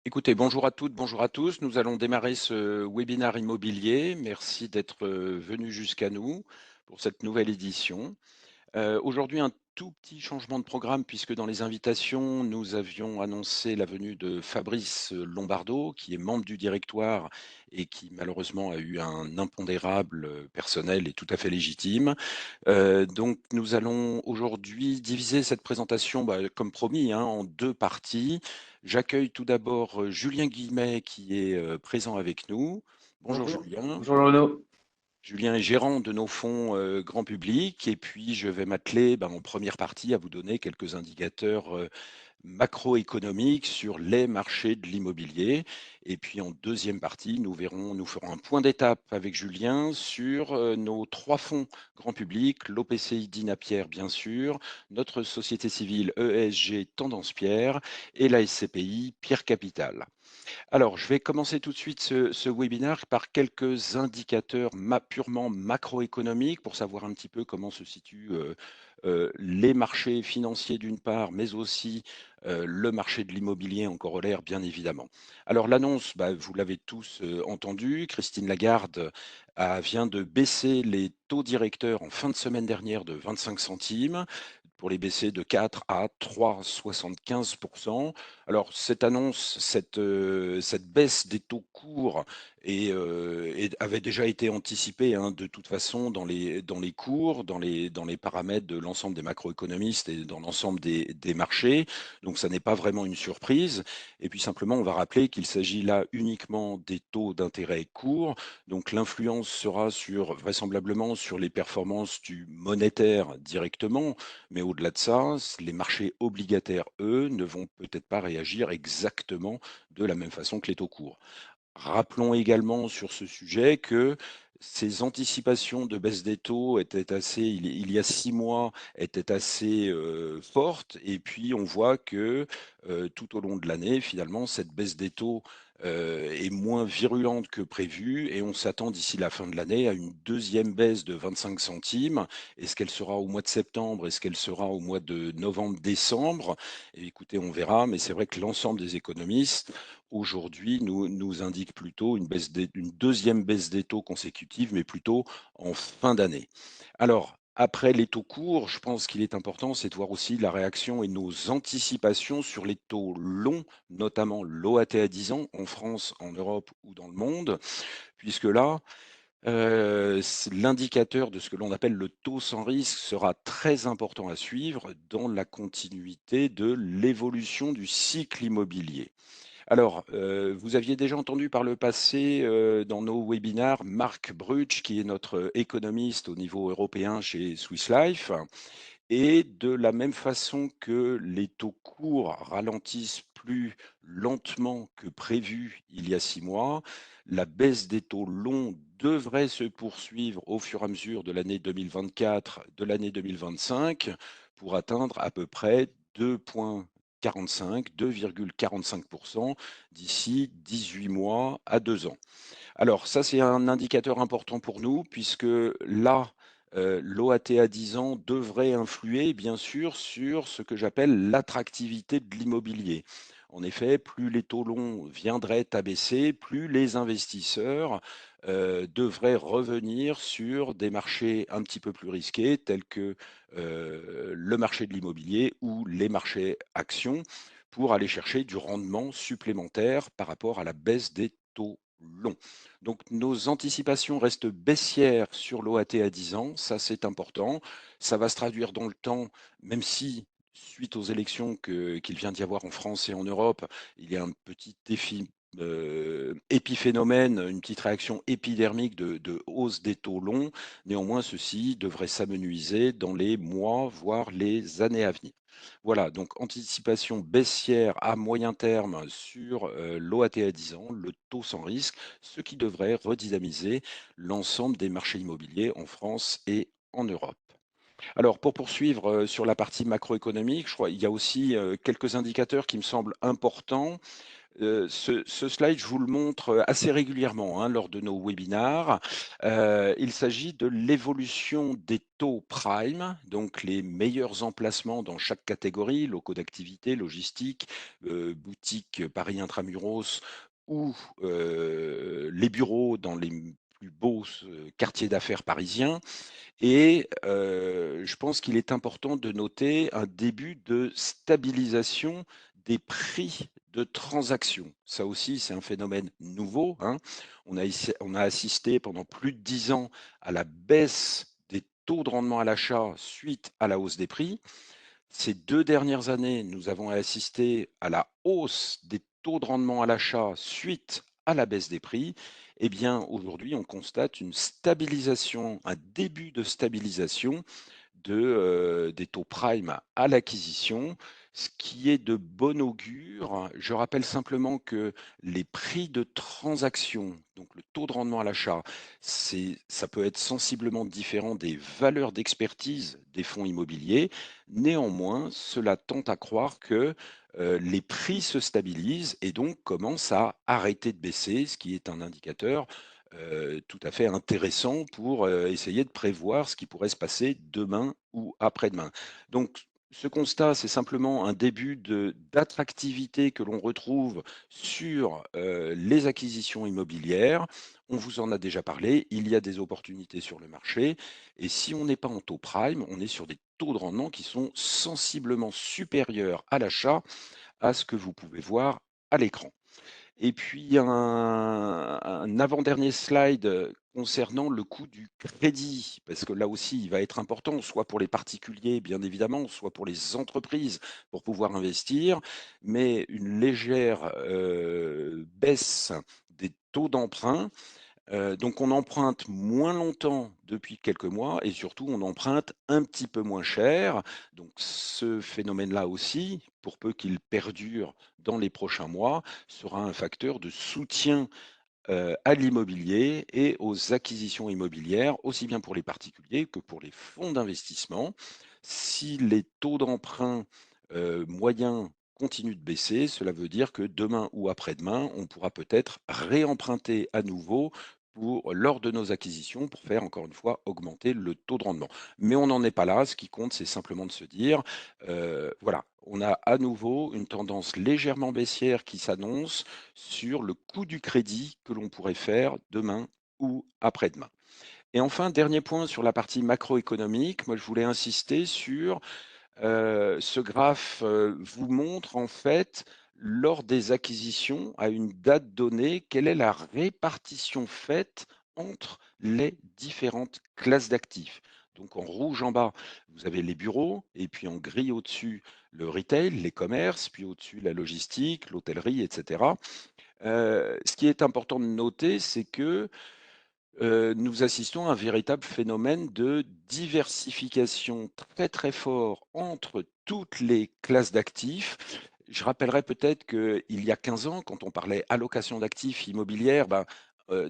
Écoutez, bonjour à toutes, bonjour à tous. Nous allons démarrer ce webinaire immobilier. Merci d'être venus jusqu'à nous pour cette nouvelle édition. Aujourd'hui, un tout petit changement de programme puisque dans les invitations, nous avions annoncé la venue de Fabrice Lombardo, qui est membre du directoire et qui malheureusement a eu un impondérable personnel et tout à fait légitime. Donc nous allons aujourd'hui diviser cette présentation, comme promis, hein, en 2 parties. J'accueille tout d'abord, Julien Guillemet qui est, présent avec nous. Bonjour Bonjour. Julien. Bonjour Renaud. Julien est gérant de nos fonds, grand public et puis je vais m'atteler, en première partie à vous donner quelques indicateurs, macroéconomique sur les marchés de l'immobilier. Et puis en deuxième partie, nous ferons un point d'étape avec Julien sur nos 3 fonds grand public, l'OPCI Dina-Pierre bien sûr, notre société civile ESG Tendance Pierre et la SCPI Pierre Capital. Alors, je vais commencer tout de suite ce webinaire par quelques indicateurs purement macroéconomiques pour savoir un petit peu comment se situent les marchés financiers d'une part, mais aussi le marché de l'immobilier en corollaire, bien évidemment. Alors, l'annonce, vous l'avez tous entendu, Christine Lagarde vient de baisser les taux directeurs en fin de semaine dernière de 25 centimes pour les baisser de 4 à 3,75. Alors cette annonce, cette baisse des taux courts avait déjà été anticipée, hein, de toute façon dans les cours, dans les paramètres de l'ensemble des macroéconomistes et dans l'ensemble des marchés. Donc ça n'est pas vraiment une surprise. Et puis simplement, on va rappeler qu'il s'agit là uniquement des taux d'intérêt courts. Donc l'influence sera vraisemblablement sur les performances du monétaire directement, mais au-delà de ça, les marchés obligataires, eux, ne vont peut-être pas réagir exactement de la même façon que les taux courts. Rappelons également sur ce sujet que ces anticipations de baisse des taux étaient il y a 6 mois, étaient assez fortes. Et puis, on voit que tout au long de l'année, finalement, cette baisse des taux est moins virulente que prévu. Et on s'attend d'ici la fin de l'année à une deuxième baisse de 25 centimes. Est-ce qu'elle sera au mois de septembre? Est-ce qu'elle sera au mois de novembre-décembre? Écoutez, on verra. Mais c'est vrai que l'ensemble des économistes aujourd'hui nous indique plutôt une deuxième baisse des taux consécutive, mais plutôt en fin d'année. Alors, après les taux courts, je pense qu'il est important, c'est de voir aussi la réaction et nos anticipations sur les taux longs, notamment l'OAT à 10 ans en France, en Europe ou dans le monde, puisque là, l'indicateur de ce que l'on appelle le taux sans risque sera très important à suivre dans la continuité de l'évolution du cycle immobilier. Alors, vous aviez déjà entendu par le passé, dans nos webinaires, Marc Brutsch, qui est notre économiste au niveau européen chez Swiss Life. Et de la même façon que les taux courts ralentissent plus lentement que prévu il y a 6 mois, la baisse des taux longs devrait se poursuivre au fur et à mesure de l'année 2024, de l'année 2025, pour atteindre à peu près 2,45 d'ici 18 mois à 2 ans. Alors ça, c'est un indicateur important pour nous puisque là, l'OAT à 10 ans devrait influer bien sûr sur ce que j'appelle l'attractivité de l'immobilier. En effet, plus les taux longs viendraient à baisser, plus les investisseurs devraient revenir sur des marchés un petit peu plus risqués tels que le marché de l'immobilier ou les marchés actions pour aller chercher du rendement supplémentaire par rapport à la baisse des taux longs. Donc nos anticipations restent baissières sur l'OAT à 10 ans, ça c'est important. Ça va se traduire dans le temps, même si suite aux élections qu'il vient d'y avoir en France et en Europe, il y a un petit épiphénomène, une petite réaction épidermique de hausse des taux longs. Néanmoins, ceci devrait s'amenuiser dans les mois, voire les années à venir. Voilà, donc anticipation baissière à moyen terme sur l'OAT à 10 ans, le taux sans risque, ce qui devrait redynamiser l'ensemble des marchés immobiliers en France et en Europe. Alors, pour poursuivre sur la partie macroéconomique, je crois qu'il y a aussi quelques indicateurs qui me semblent importants. Ce slide, je vous le montre, assez régulièrement, hein, lors de nos webinars. Il s'agit de l'évolution des taux prime, donc les meilleurs emplacements dans chaque catégorie, locaux d'activité, logistique, boutiques Paris Intramuros ou les bureaux dans les plus beaux quartiers d'affaires parisiens. Et je pense qu'il est important de noter un début de stabilisation des prix de transaction. Ça aussi, c'est un phénomène nouveau, hein. On a assisté pendant plus de 10 ans à la baisse des taux de rendement à l'achat suite à la hausse des prix. Ces 2 dernières années, nous avons assisté à la hausse des taux de rendement à l'achat suite à la baisse des prix. Eh bien, aujourd'hui, on constate une stabilisation, un début de stabilisation des taux prime à l'acquisition, ce qui est de bon augure. Je rappelle simplement que les prix de transaction, donc le taux de rendement à l'achat, ça peut être sensiblement différent des valeurs d'expertise des fonds immobiliers. Néanmoins, cela tend à croire que les prix se stabilisent et donc commencent à arrêter de baisser, ce qui est un indicateur tout à fait intéressant pour essayer de prévoir ce qui pourrait se passer demain ou après-demain. Donc, ce constat, c'est simplement un début d'attractivité que l'on retrouve sur les acquisitions immobilières. On vous en a déjà parlé, il y a des opportunités sur le marché. Et si on n'est pas en taux prime, on est sur des taux de rendement qui sont sensiblement supérieurs à l'achat à ce que vous pouvez voir à l'écran. Et puis un avant-dernier slide, concernant le coût du crédit, parce que là aussi, il va être important, soit pour les particuliers, bien évidemment, soit pour les entreprises pour pouvoir investir, mais une légère, baisse des taux d'emprunt. Donc on emprunte moins longtemps depuis quelques mois et surtout on emprunte un petit peu moins cher. Donc ce phénomène-là aussi, pour peu qu'il perdure dans les prochains mois, sera un facteur de soutien à l'immobilier et aux acquisitions immobilières, aussi bien pour les particuliers que pour les fonds d'investissement. Si les taux d'emprunt moyens continuent de baisser, cela veut dire que demain ou après-demain, on pourra peut-être réemprunter à nouveau lors de nos acquisitions pour faire encore une fois augmenter le taux de rendement. Mais on n'en est pas là. Ce qui compte, c'est simplement de se dire, voilà, on a à nouveau une tendance légèrement baissière qui s'annonce sur le coût du crédit que l'on pourrait faire demain ou après-demain. Et enfin, dernier point sur la partie macroéconomique, moi je voulais insister sur ce graphe vous montre en fait, lors des acquisitions, à une date donnée, quelle est la répartition faite entre les différentes classes d'actifs. Donc en rouge en bas, vous avez les bureaux, et puis en gris au-dessus, le retail, les commerces, puis au-dessus la logistique, l'hôtellerie, etc. Ce qui est important de noter, c'est que nous assistons à un véritable phénomène de diversification très, très fort entre toutes les classes d'actifs. Je rappellerai peut-être qu'il y a 15 ans, quand on parlait allocation d'actifs immobilières, ben,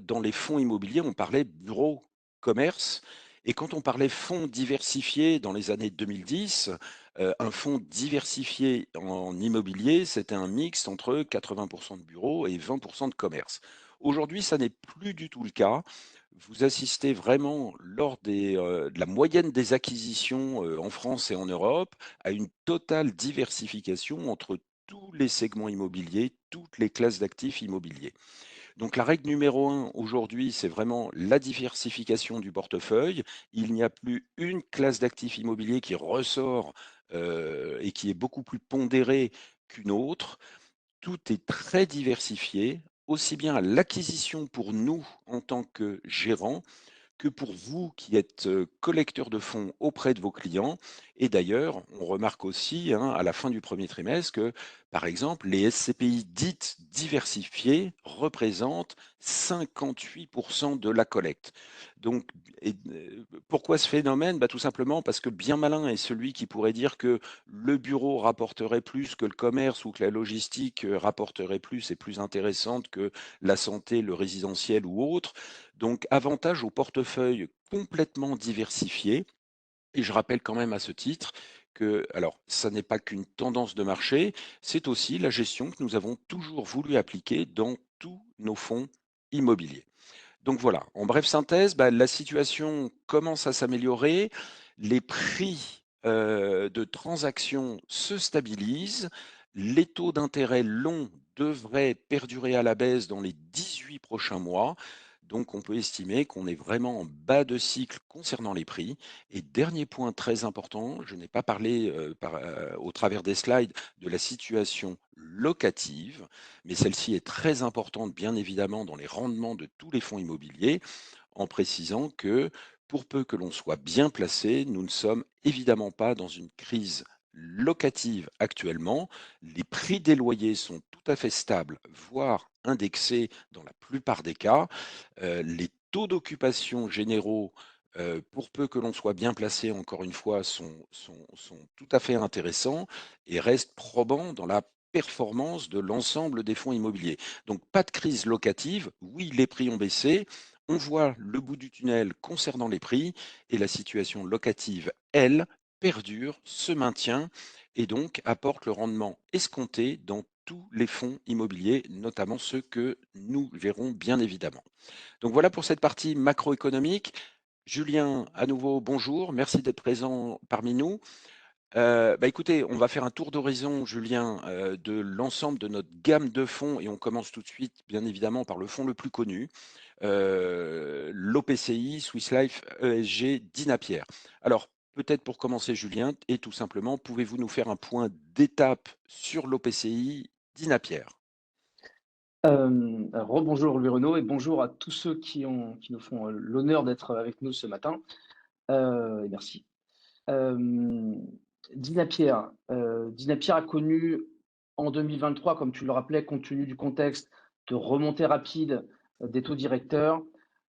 dans les fonds immobiliers, on parlait bureau, commerce. Et quand on parlait fonds diversifiés dans les années 2010, un fonds diversifié en immobilier, c'était un mix entre 80 de bureaux et 20 de commerce. Aujourd'hui, ça n'est plus du tout le cas. Vous assistez vraiment lors de la moyenne des acquisitions, en France et en Europe, à une totale diversification entre tous les segments immobiliers, toutes les classes d'actifs immobiliers. Donc la règle numéro un aujourd'hui, c'est vraiment la diversification du portefeuille. Il n'y a plus une classe d'actifs immobiliers qui ressort, et qui est beaucoup plus pondérée qu'une autre. Tout est très diversifié, aussi bien à l'acquisition pour nous en tant que gérants que pour vous qui êtes collecteur de fonds auprès de vos clients. Et d'ailleurs, on remarque aussi hein, à la fin du premier trimestre que, par exemple, les SCPI dites diversifiées représentent 58% de la collecte. Donc, pourquoi ce phénomène? Tout simplement parce que bien malin est celui qui pourrait dire que le bureau rapporterait plus que le commerce ou que la logistique rapporterait plus et plus intéressante que la santé, le résidentiel ou autre. Donc, avantage au portefeuille complètement diversifié. Et je rappelle quand même à ce titre que, alors, ça n'est pas qu'une tendance de marché, c'est aussi la gestion que nous avons toujours voulu appliquer dans tous nos fonds immobiliers. Donc voilà, en brève synthèse, bah, la situation commence à s'améliorer. Les prix, de transactions se stabilisent. Les taux d'intérêt longs devraient perdurer à la baisse dans les 18 prochains mois. Donc on peut estimer qu'on est vraiment en bas de cycle concernant les prix. Et dernier point très important, je n'ai pas parlé, au travers des slides de la situation locative, mais celle-ci est très importante, bien évidemment, dans les rendements de tous les fonds immobiliers, en précisant que pour peu que l'on soit bien placé, nous ne sommes évidemment pas dans une crise locative actuellement. Les prix des loyers sont tout à fait stables, voire indexés dans la plupart des cas. Les taux d'occupation généraux, pour peu que l'on soit bien placé, encore une fois, sont tout à fait intéressants et restent probants dans la performance de l'ensemble des fonds immobiliers. Donc pas de crise locative. Oui, les prix ont baissé. On voit le bout du tunnel concernant les prix et la situation locative, elle, perdure, se maintient et donc apporte le rendement escompté dans tous les fonds immobiliers, notamment ceux que nous verrons bien évidemment. Donc voilà pour cette partie macroéconomique. Julien, à nouveau, bonjour. Merci d'être présent parmi nous. Bah écoutez, on va faire un tour d'horizon, Julien, de l'ensemble de notre gamme de fonds et on commence tout de suite, bien évidemment, par le fonds le plus connu, l'OPCI, Swiss Life ESG Dinapierre. Alors, peut-être pour commencer, Julien, et tout simplement, pouvez-vous nous faire un point d'étape sur l'OPCI Dinapierre? Rebonjour Louis Renaud et bonjour à tous ceux qui nous font, l'honneur d'être avec nous ce matin, et merci. Hem, Dina Pierre a connu en 2023, comme tu le rappelais, compte tenu du contexte de remontée rapide, des taux directeurs.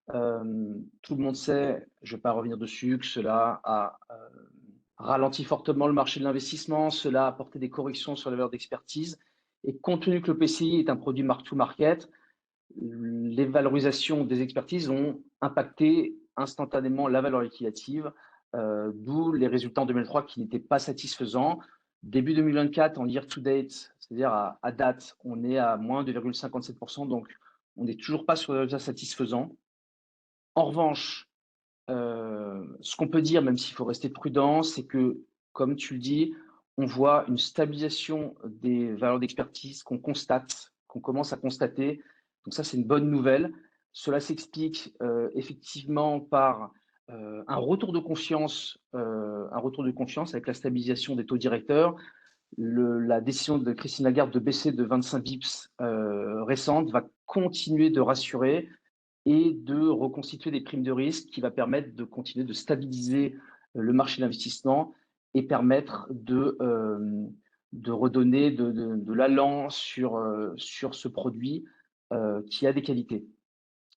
Tout le monde sait, je ne vais pas revenir dessus, que cela a, ralenti fortement le marché de l'investissement, cela a apporté des corrections sur les valeurs d'expertise et compte tenu que le PCI est un produit mark to market, les valorisations des expertises ont impacté instantanément la valeur liquidative, d'où les résultats en 2023 qui n'étaient pas satisfaisants. Début 2024, en year to date, c'est-à-dire à date, on est à moins 2,57%, donc on n'est toujours pas sur des résultats satisfaisants. En revanche, ce qu'on peut dire, même s'il faut rester prudent, c'est que, comme tu le dis, on voit une stabilisation des valeurs d'expertise qu'on commence à constater. Donc ça, c'est une bonne nouvelle. Cela s'explique effectivement par un retour de confiance avec la stabilisation des taux directeurs. La décision de Christine Lagarde de baisser de 25 bips récente va continuer de rassurer et de reconstituer des primes de risque qui va permettre de continuer de stabiliser le marché de l'investissement et permettre de redonner de l'allant sur ce produit qui a des qualités.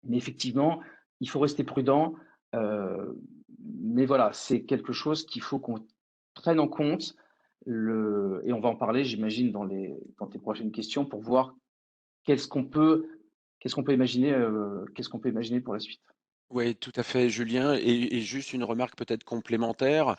Mais effectivement, il faut rester prudent. euh, mais voilà, c'est quelque chose qu'il faut qu'on prenne en compte. Et on va en parler, j'imagine, dans tes prochaines questions pour voir qu'est-ce qu'on peut, qu'est-ce qu'on peut imaginer pour la suite. Oui, tout à fait, Julien. Et juste une remarque peut-être complémentaire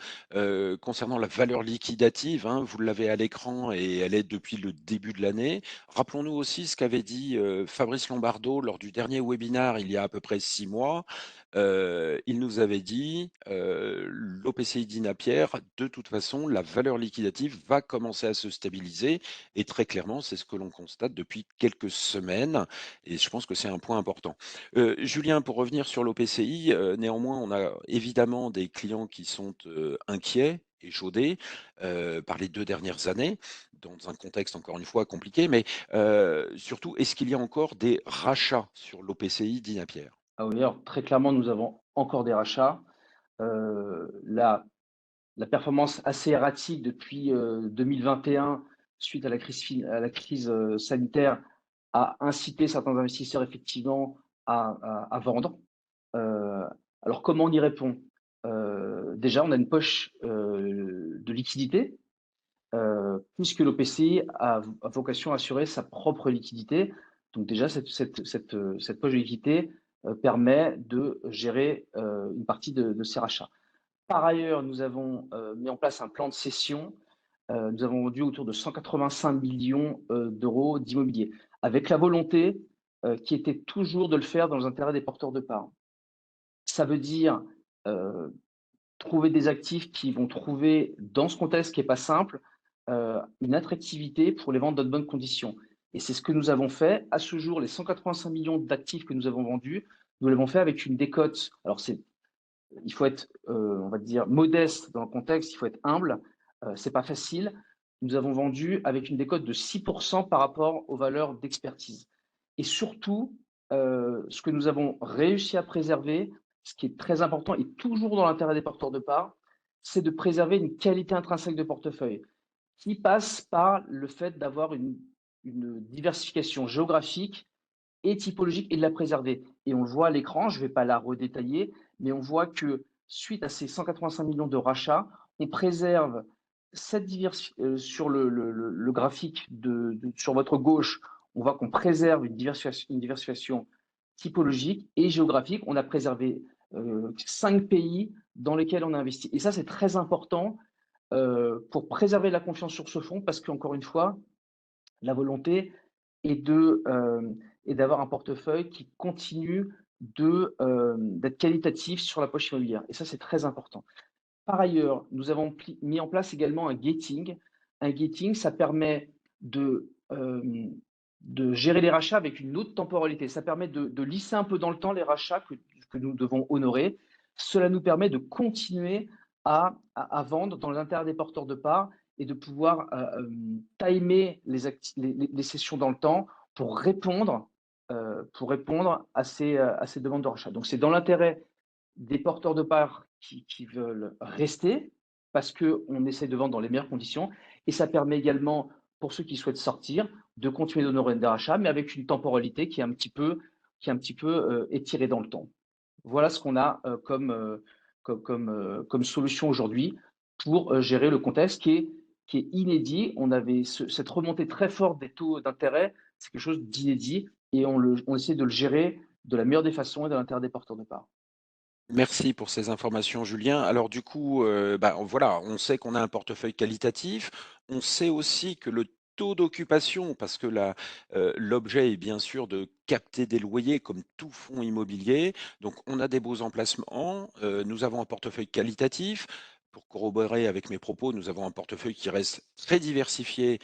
concernant la valeur liquidative. Hein, vous l'avez à l'écran et elle est depuis le début de l'année. Rappelons-nous aussi ce qu'avait dit Fabrice Lombardo lors du dernier webinaire il y a à peu près 6 mois. Il nous avait dit l'OPCI d'Inapierre, de toute façon, la valeur liquidative va commencer à se stabiliser. Et très clairement, c'est ce que l'on constate depuis quelques semaines. Et je pense que c'est un point important. Julien, pour revenir sur l'OPCI, néanmoins, on a évidemment des clients qui sont, inquiets, échaudés, par les 2 dernières années, dans un contexte encore une fois compliqué. Mais, surtout, est-ce qu'il y a encore des rachats sur l'OPCI d'Inapierre? Ah oui, alors très clairement, nous avons encore des rachats. La performance assez erratique depuis 2021, suite à la crise sanitaire, a incité certains investisseurs effectivement à vendre. Euh, alors comment on y répond? Déjà, on a une poche de liquidité, puisque l'OPCI a vocation à assurer sa propre liquidité. Donc déjà, cette poche de liquidité permet de gérer une partie de ces rachats. Par ailleurs, nous avons mis en place un plan de cession. Nous avons vendu autour de 185 millions d'euros d'immobilier, avec la volonté qui était toujours de le faire dans les intérêts des porteurs de parts. Ça veut dire euh, trouver des actifs qui vont trouver, dans ce contexte qui n'est pas simple, une attractivité pour les vendre dans de bonnes conditions. Et c'est ce que nous avons fait. À ce jour, les 185 millions d'actifs que nous avons vendus, nous l'avons fait avec une décote. Alors, il faut être, on va dire, modeste dans le contexte, il faut être humble. C'est pas facile. Nous avons vendu avec une décote de 6% par rapport aux valeurs d'expertise. Et surtout, ce que nous avons réussi à préserver, ce qui est très important et toujours dans l'intérêt des porteurs de parts, c'est de préserver une qualité intrinsèque de portefeuille qui passe par le fait d'avoir une diversification géographique et typologique et de la préserver. Et on le voit à l'écran, je ne vais pas la redétailler, mais on voit que suite à ces 185 millions de rachats, on préserve cette diversification sur le graphique sur votre gauche, on voit qu'on préserve une diversification typologique et géographique. On a préservé 5 pays dans lesquels on a investi. Et ça, c'est très important pour préserver la confiance sur ce fonds parce qu'encore une fois, la volonté est et d'avoir un portefeuille qui continue d'être qualitatif sur la poche immobilière. Et ça, c'est très important. Par ailleurs, nous avons mis en place également un gating. Un gating, ça permet de gérer les rachats avec une autre temporalité. Ça permet de lisser un peu dans le temps les rachats que nous devons honorer. Cela nous permet de continuer à vendre dans l'intérêt des porteurs de parts et de pouvoir timer les sessions dans le temps pour répondre à ces demandes de rachat. Donc, c'est dans l'intérêt des porteurs de parts qui veulent rester parce qu'on essaie de vendre dans les meilleures conditions. Et ça permet également, pour ceux qui souhaitent sortir, de continuer d'honorer des rachats, mais avec une temporalité qui est un petit peu étirée dans le temps. Voilà ce qu'on a comme solution aujourd'hui pour gérer le contexte qui est inédit. On avait cette remontée très forte des taux d'intérêt, c'est quelque chose d'inédit et on essaie de le gérer de la meilleure des façons et de l'intérêt des porteurs de parts. Merci pour ces informations, Julien. Alors du coup, voilà, on sait qu'on a un portefeuille qualitatif. On sait aussi que le taux d'occupation, parce que l'objet est bien sûr de capter des loyers comme tout fonds immobilier. Donc on a des beaux emplacements. Nous avons un portefeuille qualitatif. Pour corroborer avec mes propos, nous avons un portefeuille qui reste très diversifié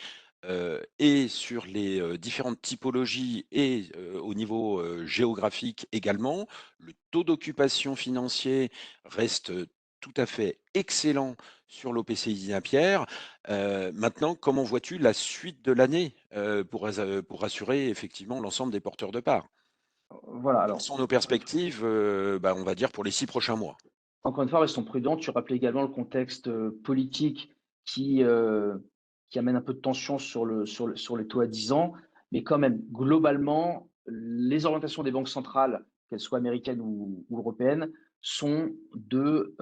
et sur les différentes typologies et au niveau géographique également. Le taux d'occupation financier reste tout à fait excellent sur l'OPCI Saint-Pierre. Maintenant, comment vois-tu la suite de l'année pour rassurer effectivement l'ensemble des porteurs de parts? Voilà, Quelles alors, sont nos perspectives, on va dire, pour les 6 prochains mois? encore une fois, restons prudents. Tu rappelais également le contexte politique qui, euh, qui amène un peu de tension sur les taux à 10 ans. Mais quand même, globalement, les orientations des banques centrales, qu'elles soient américaines ou européennes, sont de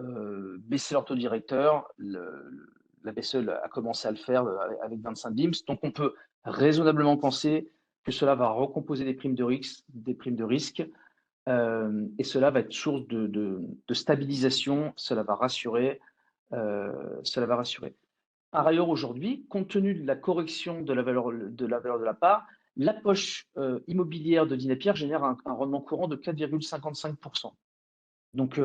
baisser leur taux directeur. La BCE a commencé à le faire avec 25 bips. Donc, on peut raisonnablement penser que cela va recomposer des primes de risque et cela va être source de stabilisation, cela va rassurer. Par ailleurs, aujourd'hui, compte tenu de la correction de la part, la poche immobilière de Dinapière génère un rendement courant de 4,55%. Donc,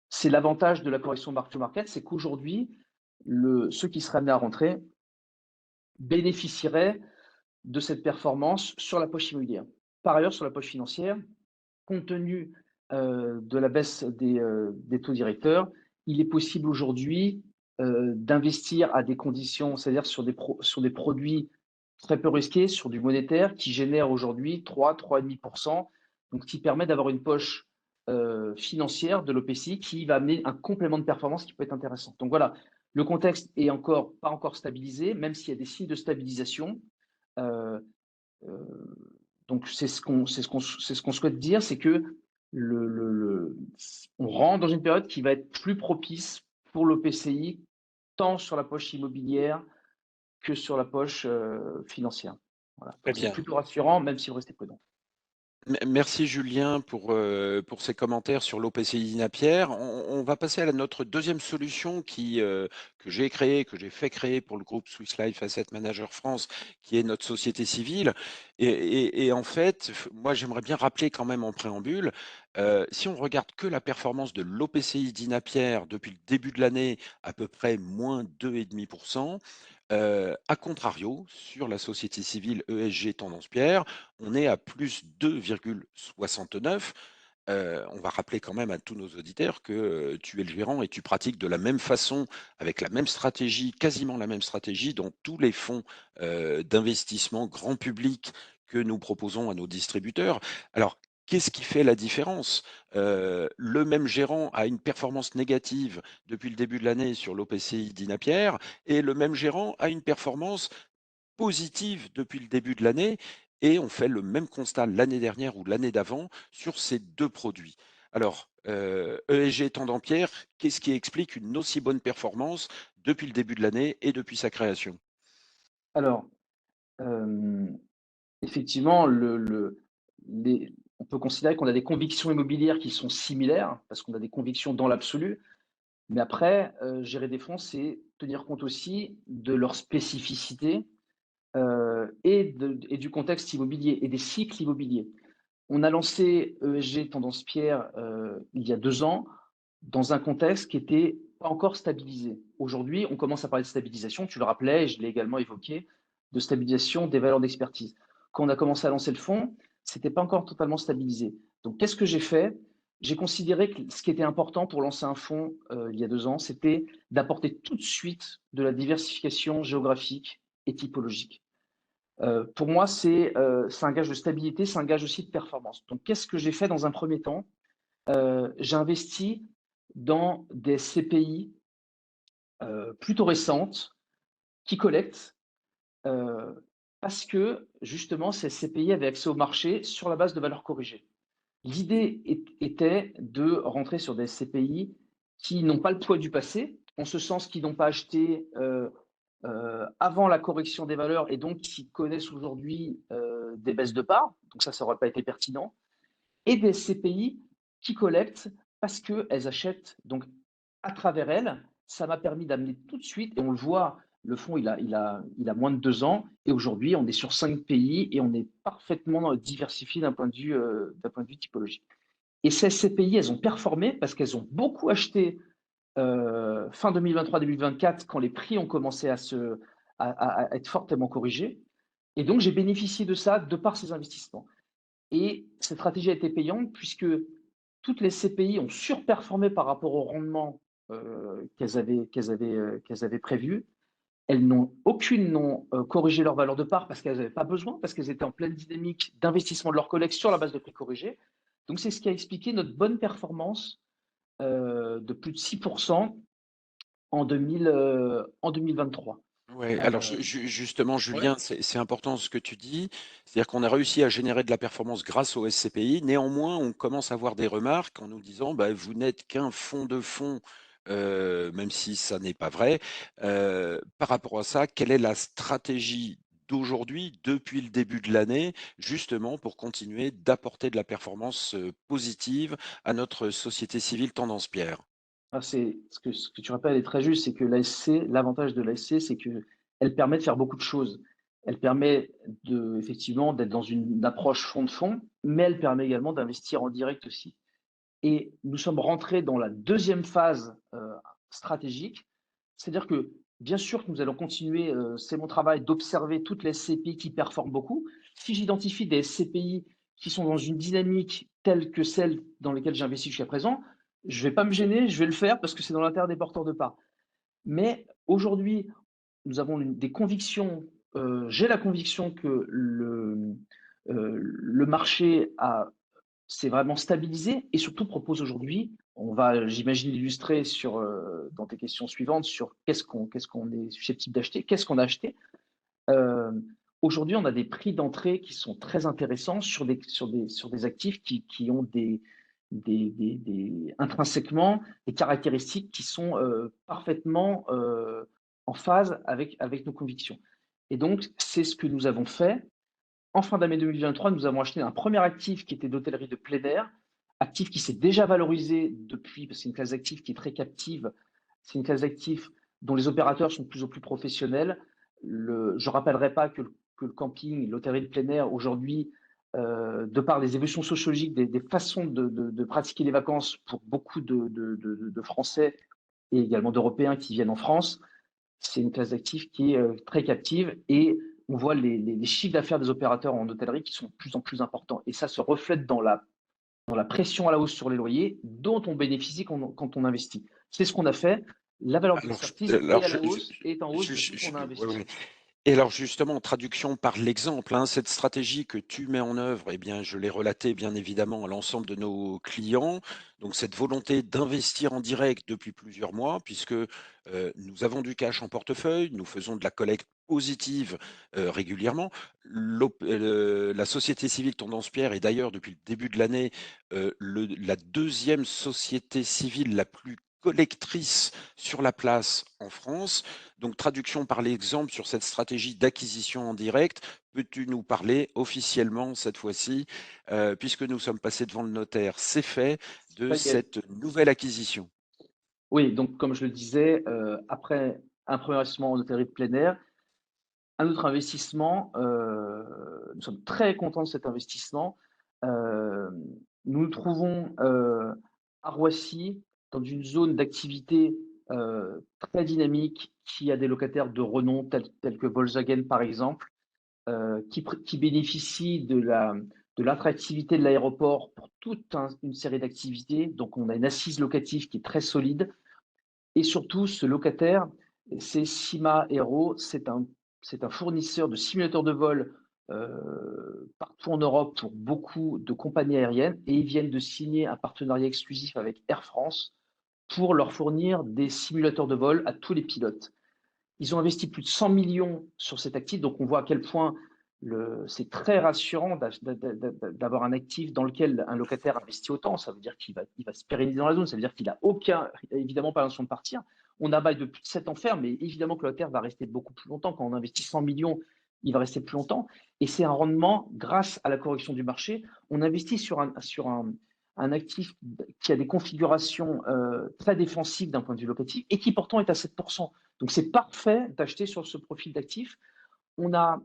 c'est l'avantage de la correction mark-to-market, c'est qu'aujourd'hui, ceux qui seraient amenés à rentrer bénéficieraient de cette performance sur la poche immobilière. Par ailleurs, sur la poche financière, compte tenu de la baisse des taux directeurs, il est possible aujourd'hui d'investir à des conditions, c'est-à-dire sur des produits très peu risqués, sur du monétaire, qui génère aujourd'hui 3,5%, donc qui permet d'avoir une poche financière de l'OPCI qui va amener un complément de performance qui peut être intéressant. Donc voilà, le contexte est pas encore stabilisé, même s'il y a des signes de stabilisation. Euh, euh, donc c'est ce qu'on souhaite dire, c'est que on rentre dans une période qui va être plus propice pour l'OPCI, tant sur la poche immobilière que sur la poche financière. Voilà. Très Donc c'est bien. plutôt rassurant, même si vous restez prudent. Merci Julien pour ces commentaires sur l'OPCI Napier. On va passer à notre deuxième solution que j'ai créée, que j'ai fait créer pour le groupe Swiss Life Asset Manager France, qui est notre société civile. Et en fait, moi j'aimerais bien rappeler quand même en préambule, si on regarde que la performance de l'OPCI Napier depuis le début de l'année, à peu près moins 2,5%. À contrario, sur la société civile ESG Tendance Pierre, on est à plus 2,69. On va rappeler quand même à tous nos auditeurs que tu es le gérant et tu pratiques de la même façon, avec la même stratégie, quasiment la même stratégie, dans tous les fonds d'investissement grand public que nous proposons à nos distributeurs. Alors, qu'est-ce qui fait la différence? Le même gérant a une performance négative depuis le début de l'année sur l'OPCI d'Inapière et le même gérant a une performance positive depuis le début de l'année et on fait le même constat l'année dernière ou l'année d'avant sur ces deux produits. Alors, ESG Tendampière, qu'est-ce qui explique une aussi bonne performance depuis le début de l'année et depuis sa création? Alors, euh, effectivement, on peut considérer qu'on a des convictions immobilières qui sont similaires, parce qu'on a des convictions dans l'absolu. Mais après, gérer des fonds, c'est tenir compte aussi de leurs spécificités et du contexte immobilier et des cycles immobiliers. On a lancé ESG Tendance Pierre il y a 2 ans dans un contexte qui était pas encore stabilisé. Aujourd'hui, on commence à parler de stabilisation, tu le rappelais, et je l'ai également évoqué, de stabilisation des valeurs d'expertise. Quand on a commencé à lancer le fonds, c'était pas encore totalement stabilisé. Donc, qu'est-ce que j'ai fait? J'ai considéré que ce qui était important pour lancer un fonds il y a 2 ans, c'était d'apporter tout de suite de la diversification géographique et typologique. Pour moi, c'est un gage de stabilité, c'est un gage aussi de performance. Donc, qu'est-ce que j'ai fait dans un premier temps? J'ai investi dans des CPI plutôt récentes qui collectent parce que justement ces CPI avaient accès au marché sur la base de valeurs corrigées. L'idée était de rentrer sur des CPI qui n'ont pas le poids du passé, en ce sens qu'ils n'ont pas acheté avant la correction des valeurs et donc qui connaissent aujourd'hui des baisses de parts, donc ça n'aurait pas été pertinent, et des CPI qui collectent parce qu'elles achètent. Donc, à travers elles, ça m'a permis d'amener tout de suite, et on le voit, le fonds, il a moins de 2 ans, et aujourd'hui, on est sur 5 pays et on est parfaitement diversifié d'un point de vue typologique. Et ces CPI, elles ont performé parce qu'elles ont beaucoup acheté fin 2023-2024, quand les prix ont commencé à être fortement corrigés. Et donc, j'ai bénéficié de ça de par ces investissements. Et cette stratégie a été payante puisque toutes les CPI ont surperformé par rapport au rendement qu'elles avaient prévu. Aucune n'ont corrigé leur valeur de part parce qu'elles n'avaient pas besoin, parce qu'elles étaient en pleine dynamique d'investissement de leurs collègues sur la base de prix corrigés. Donc c'est ce qui a expliqué notre bonne performance de plus de 6% en 2023. Ouais, alors Euh, justement, ouais. Julien, c'est important ce que tu dis. C'est-à-dire qu'on a réussi à générer de la performance grâce au SCPI. Néanmoins, on commence à avoir des remarques en nous disant, bah, vous n'êtes qu'un fonds de fonds, même si ça n'est pas vrai. Par rapport à ça, quelle est la stratégie d'aujourd'hui, depuis le début de l'année, justement pour continuer d'apporter de la performance positive à notre société civile Tendance Pierre? Ce que tu rappelles est très juste, c'est que l'ASC, l'avantage de l'ASC, c'est qu'elle permet de faire beaucoup de choses. Elle permet effectivement d'être dans une approche fond de fond, mais elle permet également d'investir en direct aussi. Et nous sommes rentrés dans la deuxième phase stratégique, c'est-à-dire que bien sûr que nous allons continuer, c'est mon travail d'observer toutes les SCPI qui performent beaucoup. Si j'identifie des SCPI qui sont dans une dynamique telle que celle dans lesquelles j'ai investi jusqu'à présent, je ne vais pas me gêner, je vais le faire parce que c'est dans l'intérêt des porteurs de parts. Mais aujourd'hui, nous avons des convictions. J'ai la conviction que le marché s'est vraiment stabilisé et surtout propose aujourd'hui, on va, j'imagine, l'illustrer dans tes questions suivantes sur qu'est-ce qu'on est susceptible d'acheter, qu'est-ce qu'on a acheté. Euh, Aujourd'hui, on a des prix d'entrée qui sont très intéressants sur des actifs qui ont intrinsèquement des caractéristiques qui sont parfaitement en phase avec nos convictions. Et donc, c'est ce que nous avons fait. en fin d'année 2023, nous avons acheté un premier actif qui était d'hôtellerie de plein air, actif qui s'est déjà valorisé depuis, parce que c'est une classe d'actifs qui est très captive. C'est une classe d'actifs dont les opérateurs sont de plus en plus professionnels. Je ne rappellerai pas que le camping, l'hôtellerie de plein air, aujourd'hui, de par les évolutions sociologiques, des façons de pratiquer les vacances pour beaucoup de Français et également d'Européens qui viennent en France, c'est une classe d'actifs qui est très captive et on voit les chiffres d'affaires des opérateurs en hôtellerie qui sont de plus en plus importants. Et ça se reflète dans la pression à la hausse sur les loyers dont on bénéficie quand on investit. C'est ce qu'on a fait. La valeur de Alors, l'expertise est alors à la hausse et est en hausse depuis qu'on a ouais, investi. ouais. Et alors justement, en traduction par l'exemple, hein, cette stratégie que tu mets en œuvre, eh bien, je l'ai relatée bien évidemment à l'ensemble de nos clients. Donc cette volonté d'investir en direct depuis plusieurs mois, puisque nous avons du cash en portefeuille, nous faisons de la collecte positive régulièrement. La société civile Tendance Pierre est d'ailleurs depuis le début de l'année la deuxième société civile la plus collectrice sur la place en France. Donc, traduction par l'exemple sur cette stratégie d'acquisition en direct, peux-tu nous parler officiellement cette fois-ci, puisque nous sommes passés devant le notaire, c'est fait, de Ça y est. cette nouvelle acquisition? Oui, donc comme je le disais, après un premier investissement en hôtellerie de plein air, un autre investissement, nous sommes très contents de cet investissement. Hem, Nous nous trouvons, à Roissy, dans une zone d'activité, très dynamique, qui a des locataires de renom tels que Volkswagen, par exemple, qui bénéficient de l'attractivité de l'aéroport pour toute une série d'activités. Donc on a une assise locative qui est très solide et surtout ce locataire, c'est Cima Aero, c'est un fournisseur de simulateurs de vol, partout en Europe pour beaucoup de compagnies aériennes et ils viennent de signer un partenariat exclusif avec Air France pour leur fournir des simulateurs de vol à tous les pilotes. Ils ont investi plus de 100 millions sur cet actif, donc on voit à quel point c'est très rassurant d'avoir un actif dans lequel un locataire investit autant. Ça veut dire il va se pérenniser dans la zone, ça veut dire qu'il n'a aucun, évidemment pas l'intention de partir. On a bail de plus de 7 ans ferme, mais évidemment que le locataire va rester beaucoup plus longtemps. Quand on investit 100 millions, il va rester plus longtemps. Et c'est un rendement grâce à la correction du marché. On investit un actif qui a des configurations très défensives d'un point de vue locatif et qui pourtant est à 7%. Donc c'est parfait d'acheter sur ce profil d'actif. On a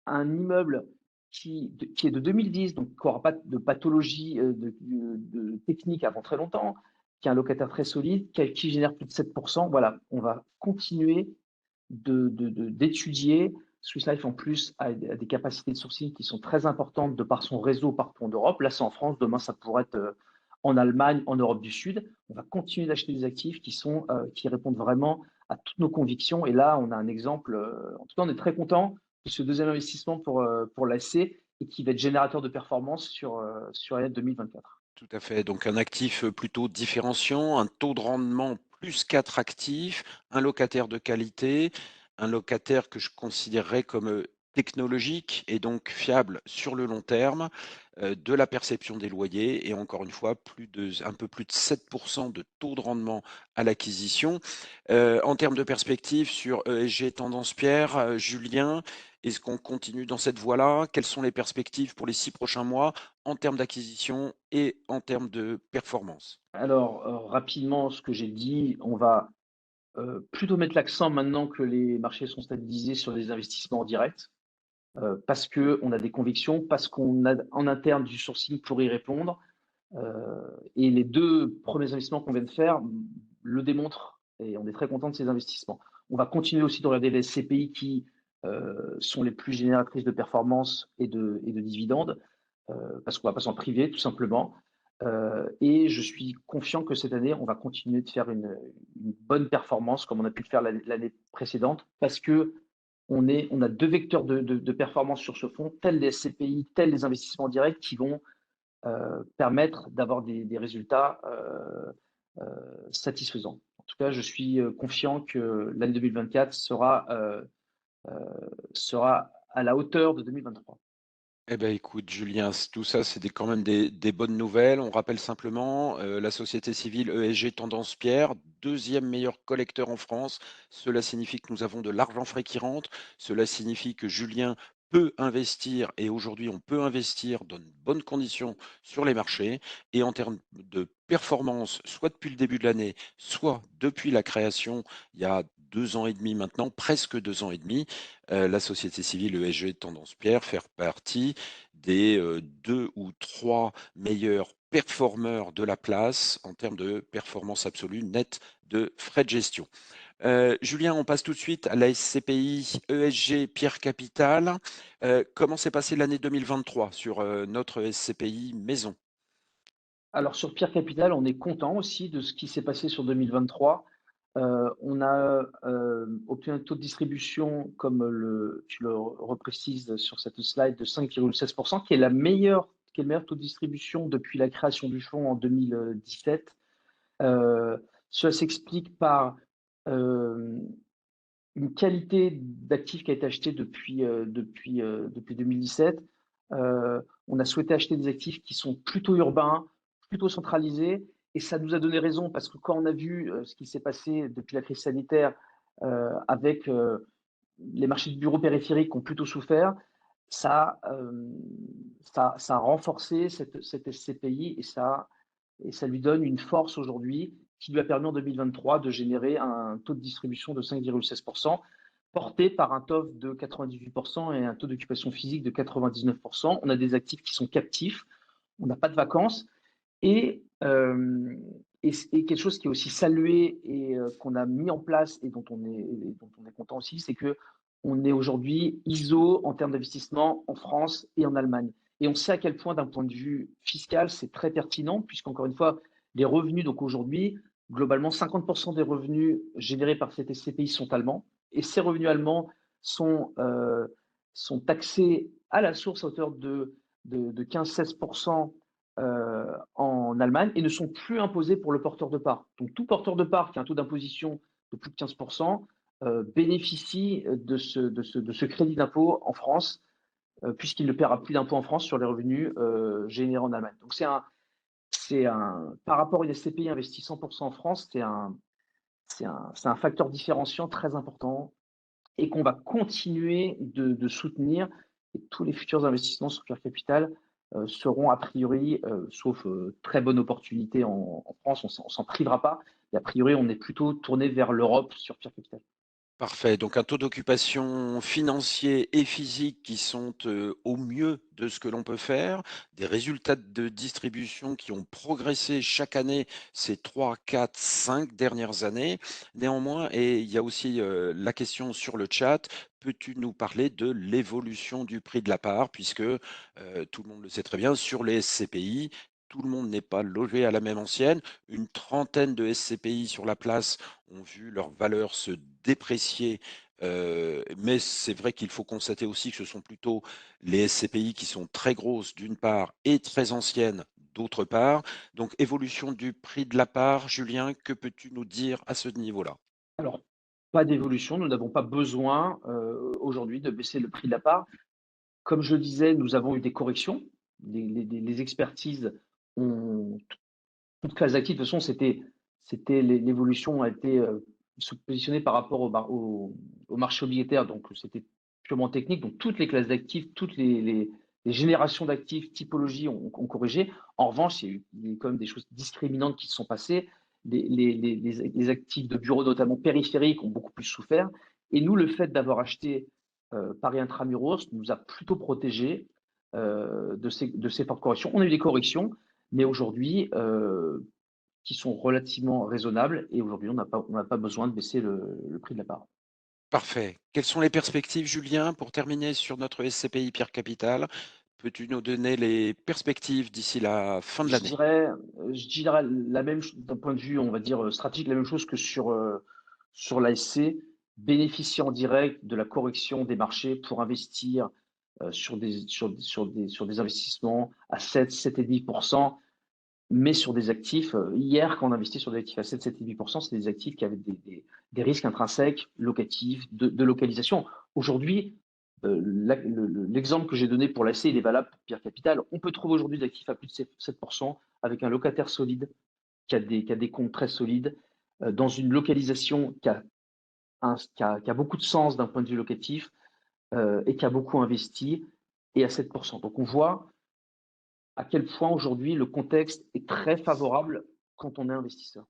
un immeuble qui est de 2010, donc qui n'aura pas de pathologie de technique avant très longtemps, qui a un locataire très solide, qui génère plus de 7%. Voilà, on va continuer d'étudier. Swiss Life en plus a des capacités de sourcing qui sont très importantes de par son réseau partout en Europe. Là, c'est en France, demain, ça pourrait être en Allemagne, en Europe du Sud. On va continuer d'acheter des actifs qui répondent vraiment à toutes nos convictions. Et là, on a un exemple. En tout cas, on est très content de ce deuxième investissement pour l'AC et qui va être générateur de performance sur l'année 2024. Tout à fait, donc un actif plutôt différenciant, un taux de rendement plus qu'attractif, un locataire de qualité, un locataire que je considérerais comme technologique et donc fiable sur le long terme, de la perception des loyers et encore une fois, un peu plus de 7% de taux de rendement à l'acquisition. En termes de perspective sur ESG Tendance Pierre, Julien, est-ce qu'on continue dans cette voie-là? Quelles sont les perspectives pour les 6 prochains mois en termes d'acquisition et en termes de performance? Alors, rapidement, ce que j'ai dit, on va plutôt mettre l'accent maintenant que les marchés sont stabilisés sur des investissements en direct, parce qu'on a des convictions, parce qu'on a en interne du sourcing pour y répondre. Et les deux premiers investissements qu'on vient de faire le démontrent et on est très content de ces investissements. On va continuer aussi de regarder les CPI qui sont les plus génératrices de performance et de dividendes, parce qu'on ne va pas s'en priver tout simplement. Et je suis confiant que cette année, on va continuer de faire une bonne performance comme on a pu le faire l'année précédente, parce que on a deux vecteurs de performance sur ce fonds, tels les SCPI, tels les investissements directs, qui vont permettre d'avoir des résultats satisfaisants. En tout cas, je suis confiant que l'année 2024 sera à la hauteur de 2023. Eh ben, écoute, Julien, tout ça, c'est quand même des bonnes nouvelles. On rappelle simplement la société civile ESG Tendance Pierre, deuxième meilleur collecteur en France. Cela signifie que nous avons de l'argent frais qui rentre. Cela signifie que Julien peut investir et aujourd'hui on peut investir dans de bonnes conditions sur les marchés et en termes de performance, soit depuis le début de l'année, soit depuis la création il y a 2 ans et demi maintenant, presque 2 ans et demi, la société civile ESG Tendance Pierre fait partie des, 2 ou 3 meilleurs performeurs de la place en termes de performance absolue nette de frais de gestion. Julien, on passe tout de suite à la SCPI ESG Pierre Capital. Comment s'est passée l'année 2023 sur, notre SCPI maison? Alors sur Pierre Capital, on est content aussi de ce qui s'est passé sur 2023. On a obtenu un taux de distribution, comme tu le reprécises sur cette slide, de 5,16%, qui est le meilleur taux de distribution depuis la création du fonds en 2017. Cela s'explique par euh, une qualité d'actifs qui a été achetée depuis 2017. On a souhaité acheter des actifs qui sont plutôt urbains, plutôt centralisés, et ça nous a donné raison parce que quand on a vu ce qui s'est passé depuis la crise sanitaire avec les marchés de bureaux périphériques qui ont plutôt souffert, ça, ça a renforcé cette SCPI et ça lui donne une force aujourd'hui qui lui a permis en 2023 de générer un taux de distribution de 5,16%, porté par un TOF de 98% et un taux d'occupation physique de 99%. On a des actifs qui sont captifs, on n'a pas de vacances et, euh, et quelque chose qui est aussi salué et qu'on a mis en place dont on est content aussi, c'est que on est aujourd'hui ISO en termes d'investissement en France et en Allemagne. Et on sait à quel point, d'un point de vue fiscal, c'est très pertinent, puisqu'encore une fois, les revenus, donc aujourd'hui, globalement, 50% des revenus générés par cette SCPI sont allemands. Et ces revenus allemands sont taxés à la source à hauteur de 15-16% en Allemagne et ne sont plus imposés pour le porteur de part. Donc tout porteur de part qui a un taux d'imposition de plus de 15% bénéficie de ce crédit d'impôt en France, puisqu'il ne paiera plus d'impôt en France sur les revenus générés en Allemagne. Donc par rapport à une SCPI investie 100% en France, c'est un facteur différenciant très important et qu'on va continuer de soutenir. Et tous les futurs investissements sur Pierre Capital seront a priori, sauf très bonne opportunité en France, on s'en privera pas. Et a priori, on est plutôt tourné vers l'Europe sur Pierre Capital. Parfait, donc un taux d'occupation financier et physique qui sont, au mieux de ce que l'on peut faire, des résultats de distribution qui ont progressé chaque année ces 3, 4, 5 dernières années. Néanmoins et il y a aussi, la question sur le chat, peux-tu nous parler de l'évolution du prix de la part? Puisque, tout le monde le sait très bien, sur les SCPI, tout le monde n'est pas logé à la même ancienne. Une trentaine de SCPI sur la place ont vu leur valeur se déprécier. Mais c'est vrai qu'il faut constater aussi que ce sont plutôt les SCPI qui sont très grosses d'une part et très anciennes d'autre part. Donc évolution du prix de la part, Julien, que peux-tu nous dire à ce niveau-là? Alors, pas d'évolution, nous n'avons pas besoin aujourd'hui de baisser le prix de la part. Comme je le disais, nous avons eu des corrections. Les expertises ont toute classe d'actifs. De toute façon, l'évolution a été se positionner par rapport au marché obligataire. Donc, c'était purement technique. Donc, toutes les classes d'actifs, les générations d'actifs, typologies ont corrigé. En revanche, il y a eu quand même des choses discriminantes qui se sont passées. Les actifs de bureaux, notamment périphériques, ont beaucoup plus souffert. Et nous, le fait d'avoir acheté Paris Intramuros nous a plutôt protégés de ces fortes corrections. On a eu des corrections, mais aujourd'hui, qui sont relativement raisonnables. Et aujourd'hui, on n'a pas besoin de baisser le prix de la part. Parfait. Quelles sont les perspectives, Julien, pour terminer sur notre SCPI Pierre Capital? Peux-tu nous donner les perspectives d'ici la fin de Je l'année? dirais, je dirais la même d'un point de vue, on va dire, stratégique, la même chose que sur l'ASC, bénéficier en direct de la correction des marchés pour investir sur des investissements à 7,5%, mais sur des actifs. Hier, quand on investit sur des actifs à 7,5%, c'est des actifs qui avaient des risques intrinsèques, locatifs, de localisation. Aujourd'hui, l'exemple que j'ai donné pour l'AC, il est valable pour Pierre Capital. On peut trouver aujourd'hui des actifs à plus de 7% avec un locataire solide qui a des comptes très solides, dans une localisation qui a beaucoup de sens d'un point de vue locatif, et qui a beaucoup investi et à 7%. Donc on voit à quel point aujourd'hui le contexte est très favorable quand on est investisseur.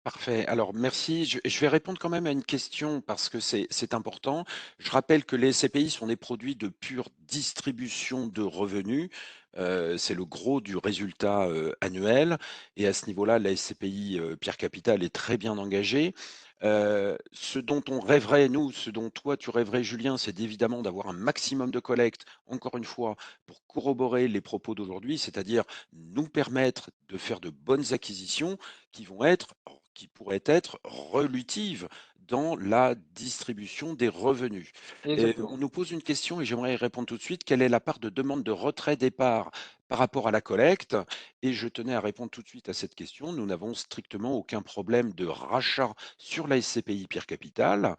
Parfait. Alors merci. Je vais répondre quand même à une question parce que c'est important. Je rappelle que les SCPI sont des produits de pure distribution de revenus. C'est le gros du résultat annuel. Et à ce niveau-là, la SCPI Pierre Capital est très bien engagée. Ce dont on rêverait, nous, ce dont toi tu rêverais, Julien, c'est évidemment d'avoir un maximum de collecte, encore une fois, pour corroborer les propos d'aujourd'hui, c'est-à-dire nous permettre de faire de bonnes acquisitions qui pourraient être relutives dans la distribution des revenus. Et on Exactement. nous pose une question et j'aimerais y répondre tout de suite. Quelle est la part de demande de retrait départ par rapport à la collecte? Et je tenais à répondre tout de suite à cette question. Nous n'avons strictement aucun problème de rachat sur la SCPI Pierre Capital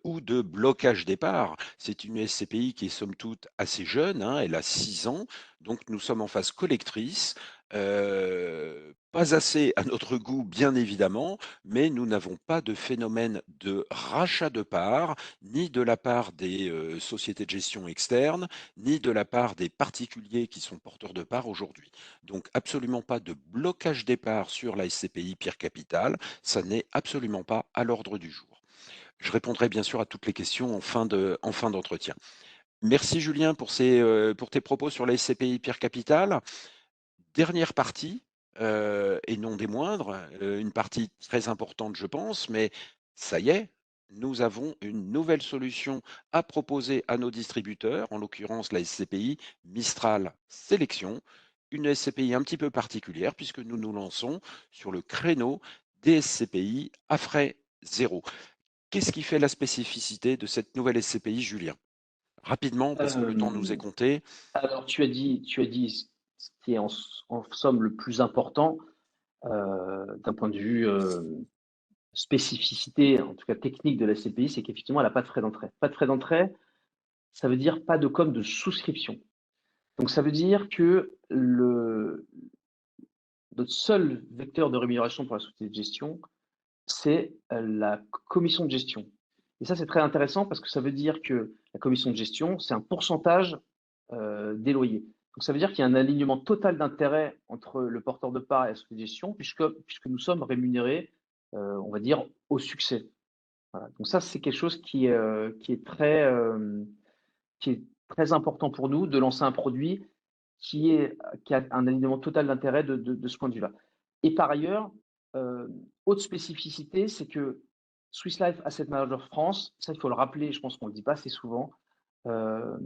ou de blocage départ. C'est une SCPI qui est somme toute assez jeune, hein, elle a 6 ans, donc nous sommes en phase collectrice. Pas assez à notre goût, bien évidemment, mais nous n'avons pas de phénomène de rachat de parts, ni de la part des sociétés de gestion externes, ni de la part des particuliers qui sont porteurs de parts aujourd'hui. Donc absolument pas de blocage des parts sur la SCPI Pierre Capital, ça n'est absolument pas à l'ordre du jour. Je répondrai bien sûr à toutes les questions en fin d'entretien. Merci Julien pour tes propos sur la SCPI Pierre Capital. Dernière partie, et non des moindres, une partie très importante, je pense, mais ça y est, nous avons une nouvelle solution à proposer à nos distributeurs, en l'occurrence la SCPI Mistral Sélection, une SCPI un petit peu particulière puisque nous nous lançons sur le créneau des SCPI à frais zéro. Qu'est-ce qui fait la spécificité de cette nouvelle SCPI, Julien? Rapidement, parce que le temps nous est Euh, compté. alors tu as dit ce qui est en somme le plus important d'un point de vue spécificité, en tout cas technique de la CPI, c'est qu'effectivement, elle n'a pas de frais d'entrée. Pas de frais d'entrée, ça veut dire pas de com de souscription. Donc ça veut dire que notre seul vecteur de rémunération pour la société de gestion, c'est la commission de gestion. Et ça, c'est très intéressant parce que ça veut dire que la commission de gestion, c'est un pourcentage des loyers. Donc ça veut dire qu'il y a un alignement total d'intérêt entre le porteur de part et la société de gestion, puisque nous sommes rémunérés, on va dire, au succès. Voilà. Donc ça, c'est quelque chose qui est très important pour nous de lancer un produit qui a un alignement total d'intérêt de ce point de vue-là. Et par ailleurs, euh, autre spécificité, c'est que Swiss Life Asset Manager France, ça il faut le rappeler, je pense qu'on ne le dit pas assez souvent, euh,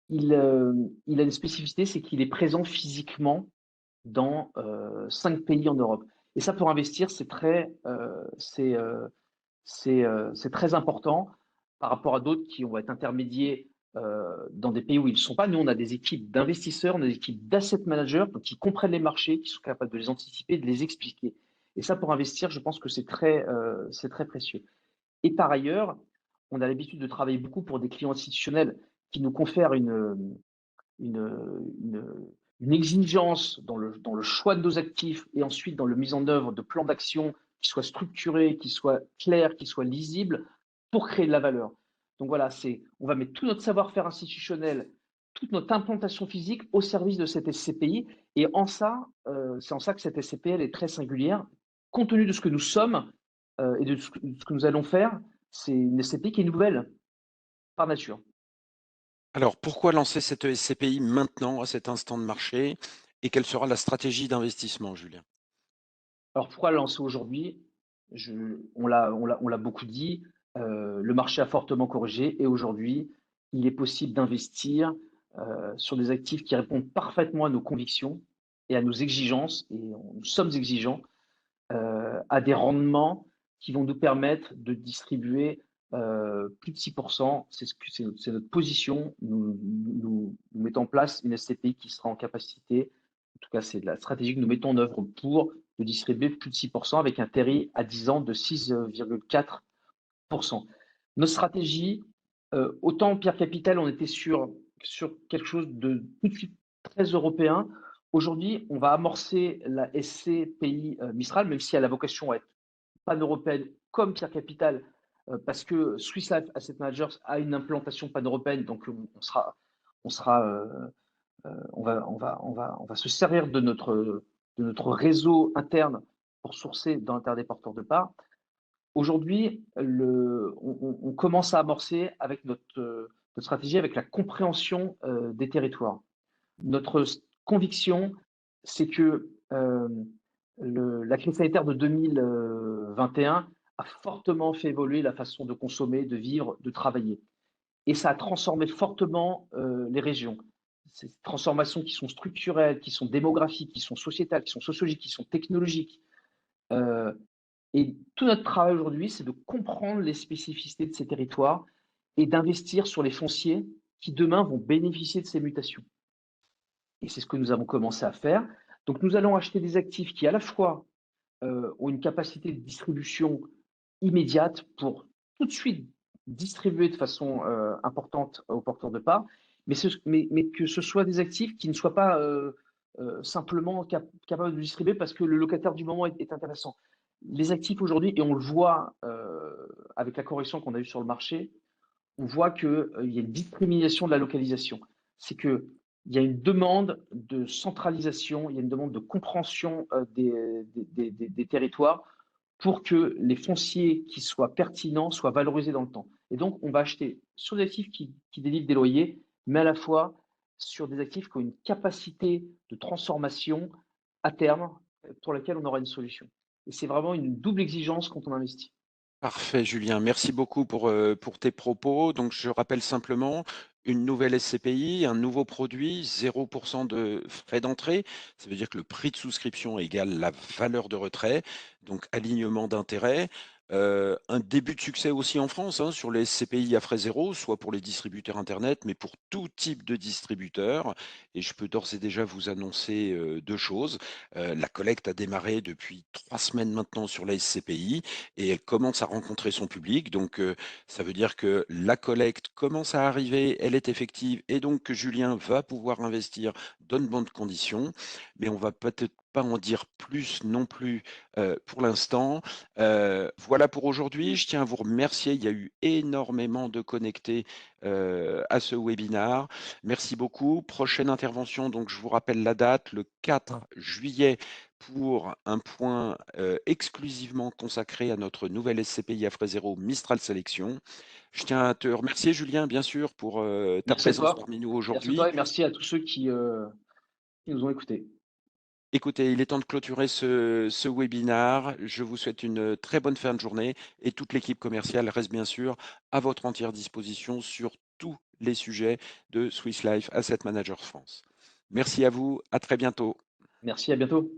il a une spécificité, c'est qu'il est présent physiquement dans 5 pays en Europe. Et ça, pour investir, c'est très important par rapport à d'autres qui vont être intermédiaires dans des pays où ils ne sont pas. Nous, on a des équipes d'investisseurs, on a des équipes d'asset managers donc qui comprennent les marchés, qui sont capables de les anticiper, de les expliquer. Et ça, pour investir, je pense que c'est très précieux. Et par ailleurs, on a l'habitude de travailler beaucoup pour des clients institutionnels qui nous confèrent une, une exigence dans le choix de nos actifs et ensuite dans la mise en œuvre de plans d'action qui soient structurés, qui soient clairs, qui soient lisibles pour créer de la valeur. Donc voilà, on va mettre tout notre savoir-faire institutionnel, toute notre implantation physique au service de cette SCPI. Et c'est en ça que cette SCPI est très singulière. Compte tenu de ce que nous sommes et de ce que nous allons faire, c'est une SCPI qui est nouvelle par nature. Alors, pourquoi lancer cette SCPI maintenant, à cet instant de marché, et quelle sera la stratégie d'investissement, Julien? Alors pourquoi le lancer aujourd'hui? On l'a beaucoup dit, le marché a fortement corrigé et aujourd'hui, il est possible d'investir sur des actifs qui répondent parfaitement à nos convictions et à nos exigences, et nous sommes exigeants, à des rendements qui vont nous permettre de distribuer plus de 6%. C'est notre position. Nous mettons en place une SCPI qui sera en capacité, en tout cas c'est la stratégie que nous mettons en œuvre pour de distribuer plus de 6% avec un TERI à 10 ans de 6,4%. Notre stratégie, autant Pierre Capital, on était sur quelque chose de tout de suite très européen. Aujourd'hui, on va amorcer la SCPI Mistral, même si elle a vocation à être pan-européenne comme Pierre Capital, parce que Swiss Life Asset Managers a une implantation pan-européenne, donc on sera, on va se servir de notre réseau interne pour sourcer dans l'intérêt des porteurs de parts. Aujourd'hui, on commence à amorcer avec notre stratégie, avec la compréhension des territoires. Notre conviction, c'est que la crise sanitaire de 2021 a fortement fait évoluer la façon de consommer, de vivre, de travailler. Et ça a transformé fortement les régions. Ces transformations qui sont structurelles, qui sont démographiques, qui sont sociétales, qui sont sociologiques, qui sont technologiques. Euh, et tout notre travail aujourd'hui, c'est de comprendre les spécificités de ces territoires et d'investir sur les fonciers qui demain vont bénéficier de ces mutations. Et c'est ce que nous avons commencé à faire. Donc nous allons acheter des actifs qui à la fois ont une capacité de distribution immédiate pour tout de suite distribuer de façon importante aux porteurs de parts, mais que ce soit des actifs qui ne soient pas simplement capables de distribuer parce que le locataire du moment est intéressant. Les actifs aujourd'hui, et on le voit avec la correction qu'on a eue sur le marché, on voit qu'il y a une discrimination de la localisation. C'est qu'il y a une demande de centralisation, il y a une demande de compréhension des territoires pour que les fonciers qui soient pertinents soient valorisés dans le temps. Et donc, on va acheter sur des actifs qui délivrent des loyers, mais à la fois sur des actifs qui ont une capacité de transformation à terme pour laquelle on aura une solution. Et c'est vraiment une double exigence quand on investit. Parfait, Julien. Merci beaucoup pour tes propos. Donc, je rappelle simplement une nouvelle SCPI, un nouveau produit, 0% de frais d'entrée. Ça veut dire que le prix de souscription égale la valeur de retrait, donc alignement d'intérêt. Un début de succès aussi en France hein, sur les SCPI à frais zéro, soit pour les distributeurs Internet, mais pour tout type de distributeur. Et je peux d'ores et déjà vous annoncer deux choses. La collecte a démarré depuis 3 semaines maintenant sur la SCPI et elle commence à rencontrer son public. Donc, ça veut dire que la collecte commence à arriver, elle est effective et donc que Julien va pouvoir investir dans de bonnes conditions. Mais on va peut-être pas en dire plus non plus pour l'instant. Voilà pour aujourd'hui. Je tiens à vous remercier. Il y a eu énormément de connectés à ce webinaire. Merci beaucoup. Prochaine intervention, donc je vous rappelle la date, le 4 juillet pour un point exclusivement consacré à notre nouvelle SCPI à frais zéro Mistral Sélection. Je tiens à te remercier, Julien, bien sûr, pour ta Merci à présence toi. parmi nous Merci à aujourd'hui. toi et merci à tous ceux qui nous ont écoutés. Écoutez, il est temps de clôturer ce webinaire. Je vous souhaite une très bonne fin de journée et toute l'équipe commerciale reste bien sûr à votre entière disposition sur tous les sujets de Swiss Life Asset Managers France. Merci à vous, à très bientôt. Merci, à bientôt.